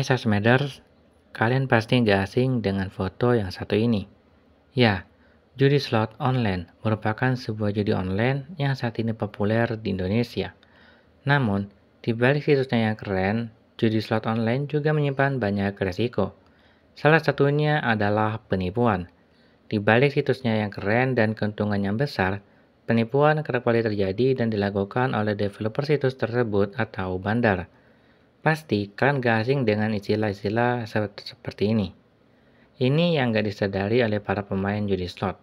Hai Sasmeders, kalian pasti nggak asing dengan foto yang satu ini. Ya, judi slot online merupakan sebuah judi online yang saat ini populer di Indonesia. Namun, di balik situsnya yang keren, judi slot online juga menyimpan banyak resiko. Salah satunya adalah penipuan. Di balik situsnya yang keren dan keuntungan yang besar, penipuan kerap kali terjadi dan dilakukan oleh developer situs tersebut atau bandar. Pasti kalian gak asing dengan istilah-istilah seperti ini. Ini yang gak disadari oleh para pemain judi slot.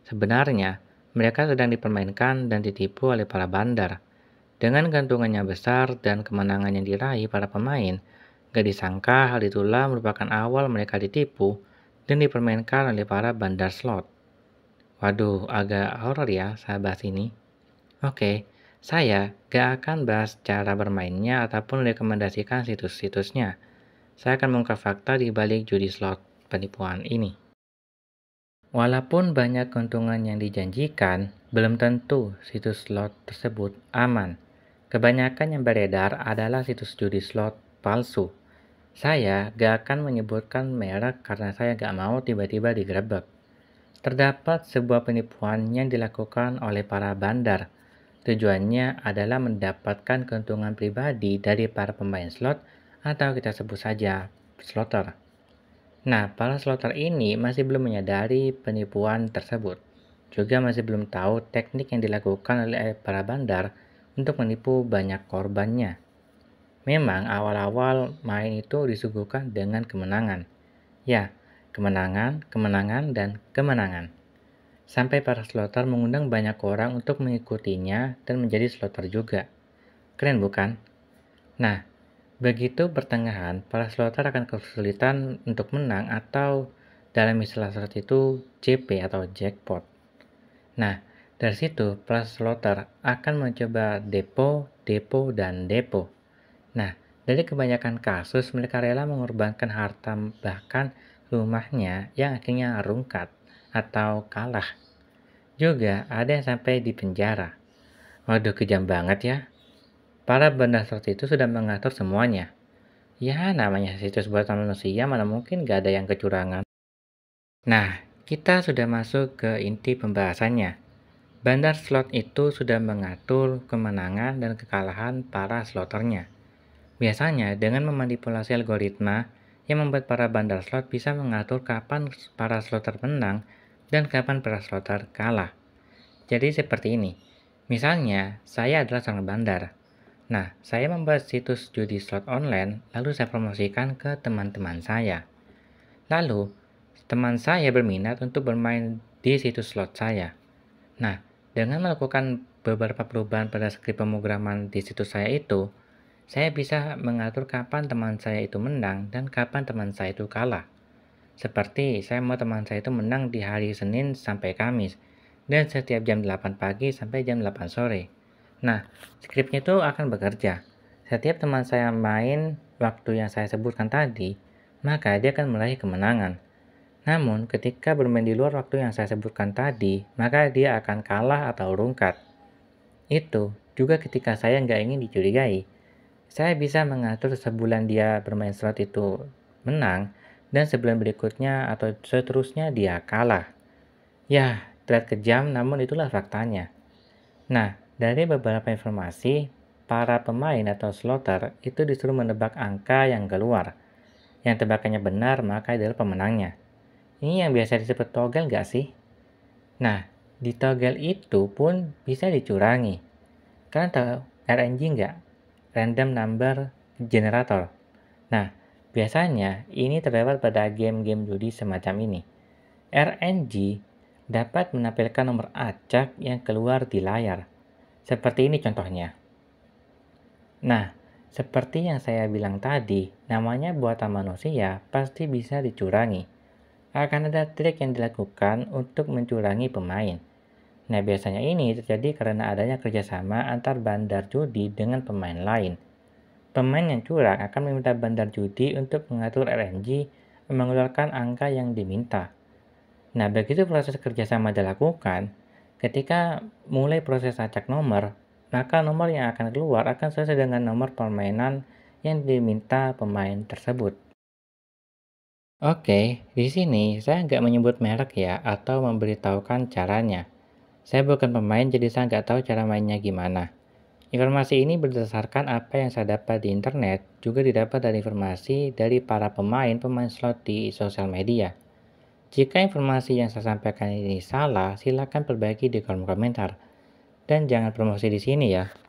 Sebenarnya, mereka sedang dipermainkan dan ditipu oleh para bandar. Dengan gantungannya besar dan kemenangan yang diraih para pemain, gak disangka hal itulah merupakan awal mereka ditipu dan dipermainkan oleh para bandar slot. Waduh, agak horor ya sahabat ini. Oke, saya gak akan bahas cara bermainnya ataupun rekomendasikan situs-situsnya. Saya akan mengungkap fakta di balik judi slot penipuan ini. Walaupun banyak keuntungan yang dijanjikan, belum tentu situs slot tersebut aman. Kebanyakan yang beredar adalah situs judi slot palsu. Saya gak akan menyebutkan merek karena saya gak mau tiba-tiba digerebek. Terdapat sebuah penipuan yang dilakukan oleh para bandar. Tujuannya adalah mendapatkan keuntungan pribadi dari para pemain slot atau kita sebut saja slotter. Nah, para slotter ini masih belum menyadari penipuan tersebut. Juga masih belum tahu teknik yang dilakukan oleh para bandar untuk menipu banyak korbannya. Memang awal-awal main itu disuguhkan dengan kemenangan. Ya, kemenangan, kemenangan, dan kemenangan. Sampai para slotter mengundang banyak orang untuk mengikutinya dan menjadi slotter juga. Keren bukan? Nah, begitu pertengahan, para slotter akan kesulitan untuk menang atau dalam istilah slot itu JP atau jackpot. Nah, dari situ para slotter akan mencoba depo, dan depo. Nah, dari kebanyakan kasus mereka rela mengorbankan harta bahkan rumahnya yang akhirnya rungkat atau kalah. Juga ada yang sampai di penjara. Waduh, kejam banget ya. Para bandar slot itu sudah mengatur semuanya. Ya, namanya situs buatan manusia, mana mungkin gak ada yang kecurangan. Nah, kita sudah masuk ke inti pembahasannya. Bandar slot itu sudah mengatur kemenangan dan kekalahan para sloternya. Biasanya dengan memanipulasi algoritma yang membuat para bandar slot bisa mengatur kapan para sloter menang dan kapan para sloter kalah. Jadi seperti ini. Misalnya, saya adalah seorang bandar. Nah, saya membuat situs judi slot online, lalu saya promosikan ke teman-teman saya. Lalu, teman saya berminat untuk bermain di situs slot saya. Nah, dengan melakukan beberapa perubahan pada skrip pemrograman di situs saya itu, saya bisa mengatur kapan teman saya itu menang dan kapan teman saya itu kalah. Seperti saya mau teman saya itu menang di hari Senin sampai Kamis, dan setiap jam 8 pagi sampai jam 8 sore. Nah, skripnya itu akan bekerja. Setiap teman saya main waktu yang saya sebutkan tadi, maka dia akan meraih kemenangan. Namun, ketika bermain di luar waktu yang saya sebutkan tadi, maka dia akan kalah atau rungkat. Itu juga ketika saya nggak ingin dicurigai. Saya bisa mengatur sebulan dia bermain slot itu menang, dan sebulan berikutnya atau seterusnya dia kalah. Ya, terlihat kejam namun itulah faktanya. Nah, dari beberapa informasi, para pemain atau slotter itu disuruh menebak angka yang keluar. Yang tebakannya benar maka adalah pemenangnya. Ini yang biasa disebut togel nggak sih? Nah, di togel itu pun bisa dicurangi. Kalian tahu RNG nggak? Random Number Generator. Nah, biasanya ini terdapat pada game-game judi semacam ini. RNG dapat menampilkan nomor acak yang keluar di layar. Seperti ini contohnya. Nah, seperti yang saya bilang tadi, namanya buatan manusia pasti bisa dicurangi. Akan ada trik yang dilakukan untuk mencurangi pemain. Nah, biasanya ini terjadi karena adanya kerjasama antar bandar judi dengan pemain lain. Pemain yang curang akan meminta bandar judi untuk mengatur RNG dan mengeluarkan angka yang diminta. Nah, begitu proses kerjasama dilakukan, ketika mulai proses acak nomor, maka nomor yang akan keluar akan sesuai dengan nomor permainan yang diminta pemain tersebut. Oke, di sini saya nggak menyebut merek ya atau memberitahukan caranya. Saya bukan pemain jadi saya nggak tahu cara mainnya gimana. Informasi ini berdasarkan apa yang saya dapat di internet, juga didapat dari informasi dari para pemain slot di sosial media. Jika informasi yang saya sampaikan ini salah, silakan perbaiki di kolom komentar. Dan jangan promosi di sini ya.